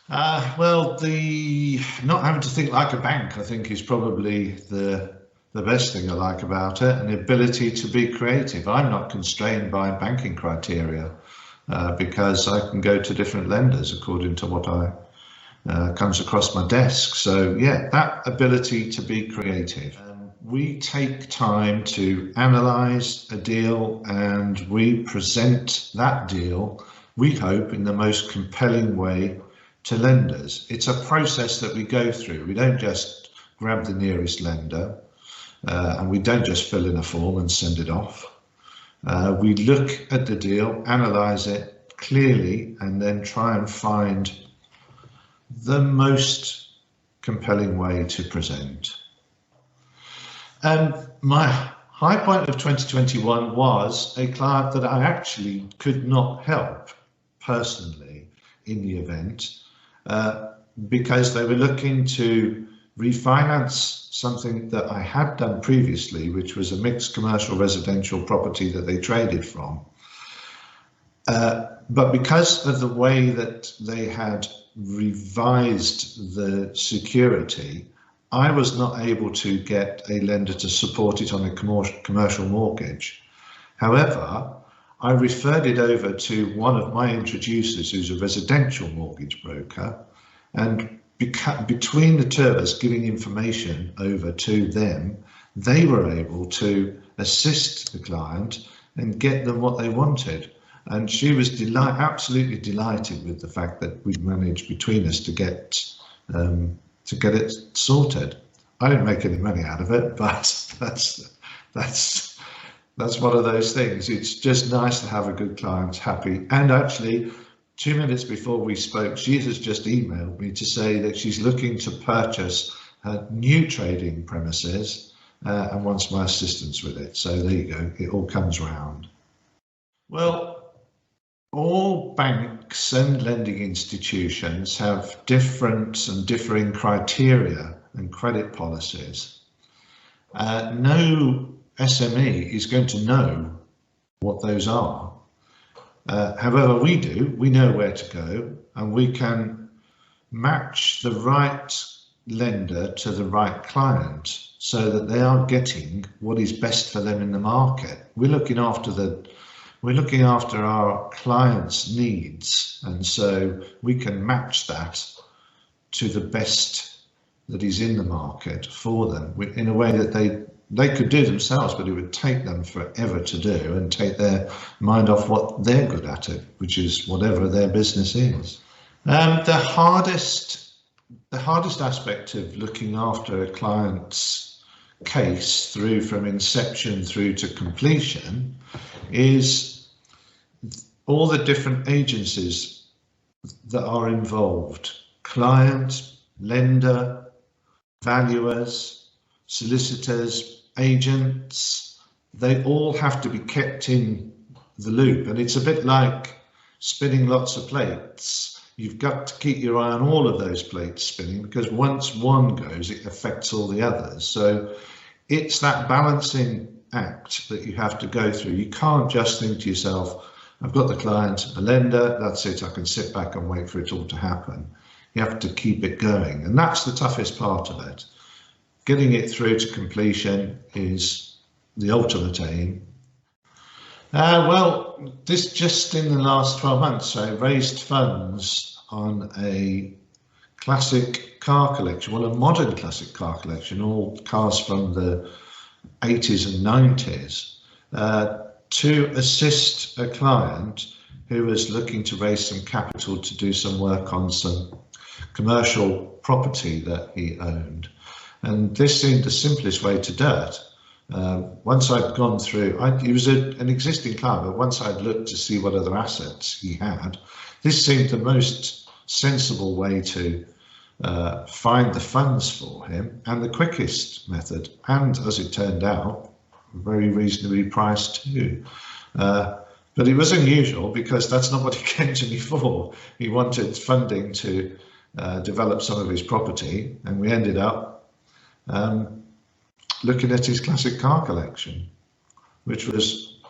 Well, the not having to think like a bank, I think, is probably the best thing I like about it, and the ability to be creative. I'm not constrained by banking criteria because I can go to different lenders according to what I comes across my desk. So yeah, that ability to be creative. We take time to analyse a deal and we present that deal, we hope, in the most compelling way to lenders. It's a process that we go through. We don't just grab the nearest lender and we don't just fill in a form and send it off. We look at the deal, analyse it clearly, and then try and find the most compelling way to present. My high point of 2021 was a client that I actually could not help personally in the event because they were looking to refinance something that I had done previously, which was a mixed commercial residential property that they traded from. But because of the way that they had revised the security, I was not able to get a lender to support it on a commercial mortgage. However, I referred it over to one of my introducers who's a residential mortgage broker, and between the two of us giving information over to them, they were able to assist the client and get them what they wanted. And she was absolutely delighted with the fact that we managed between us to get it sorted. I didn't make any money out of it, but that's one of those things. It's just nice to have a good client happy. And actually, 2 minutes before we spoke, she has just emailed me to say that she's looking to purchase her new trading premises and wants my assistance with it. So there you go, it all comes round. Well, all banks and lending institutions have different and differing criteria and credit policies. No SME is going to know what those are. However, we do. We know where to go, and we can match the right lender to the right client so that they are getting what is best for them in the market. We're looking after our clients' needs, and so we can match that to the best that is in the market for them in a way that they could do themselves, but it would take them forever to do and take their mind off what they're good at it, which is whatever their business is. The hardest aspect of looking after a client's case through from inception through to completion is all the different agencies that are involved: client, lender, valuers, solicitors, agents. They all have to be kept in the loop, and it's a bit like spinning lots of plates. You've got to keep your eye on all of those plates spinning, because once one goes, it affects all the others. So it's that balancing act that you have to go through. You can't just think to yourself, I've got the client, the lender, that's it, I can sit back and wait for it all to happen. You have to keep it going, and that's the toughest part of it. Getting it through to completion is the ultimate aim. Well, this just in the last 12 months, I raised funds on a classic car collection, well, a modern classic car collection, all cars from the 80s and 90s, to assist a client who was looking to raise some capital to do some work on some commercial property that he owned. And this seemed the simplest way to do it. Once I'd gone through, he was an existing client, but once I'd looked to see what other assets he had, this seemed the most sensible way to find the funds for him, and the quickest method, and as it turned out, very reasonably priced too. But it was unusual because that's not what he came to me for. He wanted funding to develop some of his property, and we ended up looking at his classic car collection, which was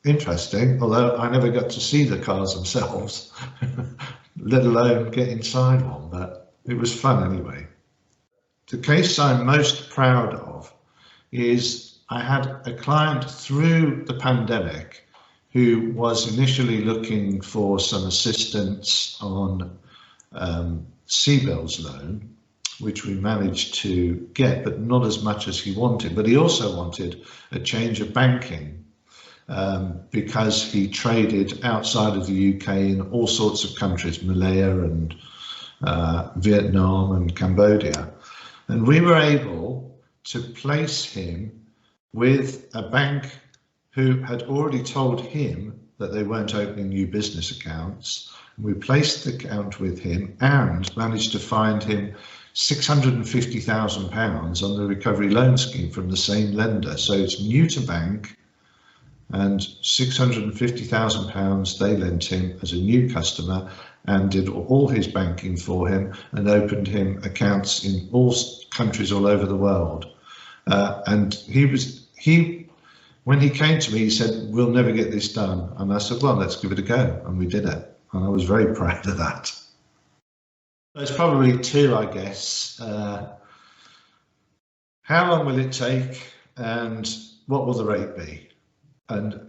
interesting, although I never got to see the cars themselves. let alone get inside one, but it was fun anyway. The case I'm most proud of is I had a client through the pandemic who was initially looking for some assistance on CBILS loan, which we managed to get, but not as much as he wanted. But he also wanted a change of banking because he traded outside of the UK in all sorts of countries, Malaya and Vietnam and Cambodia. And we were able to place him with a bank who had already told him that they weren't opening new business accounts. We placed the account with him and managed to find him £650,000 on the recovery loan scheme from the same lender. So it's new to bank, and £650,000 they lent him as a new customer and did all his banking for him and opened him accounts in all countries all over the world. And when he came to me, he said, "We'll never get this done." And I said, "Well, let's give it a go." And we did it. And I was very proud of that. There's probably two, I guess. How long will it take and what will the rate be? And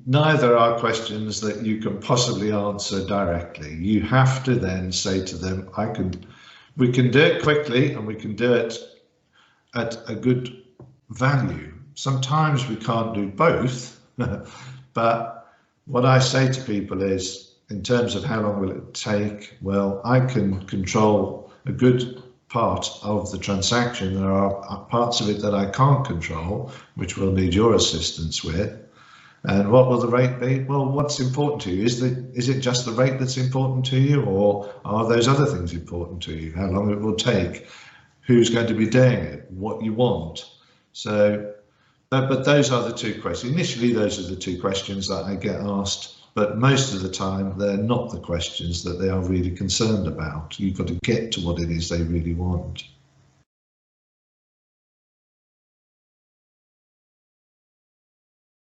neither are questions that you can possibly answer directly. You have to then say to them, we can do it quickly and we can do it at a good value. Sometimes we can't do both, but what I say to people is, in terms of how long will it take, well, I can control a good part of the transaction. There are parts of it that I can't control, which we'll need your assistance with. And what will the rate be? Well, what's important to you? Is it just the rate that's important to you, or are those other things important to you? How long it will take? Who's going to be doing it? What you want? So, but those are the two questions. Initially, those are the two questions that I get asked, but most of the time they're not the questions that they are really concerned about. You've got to get to what it is they really want.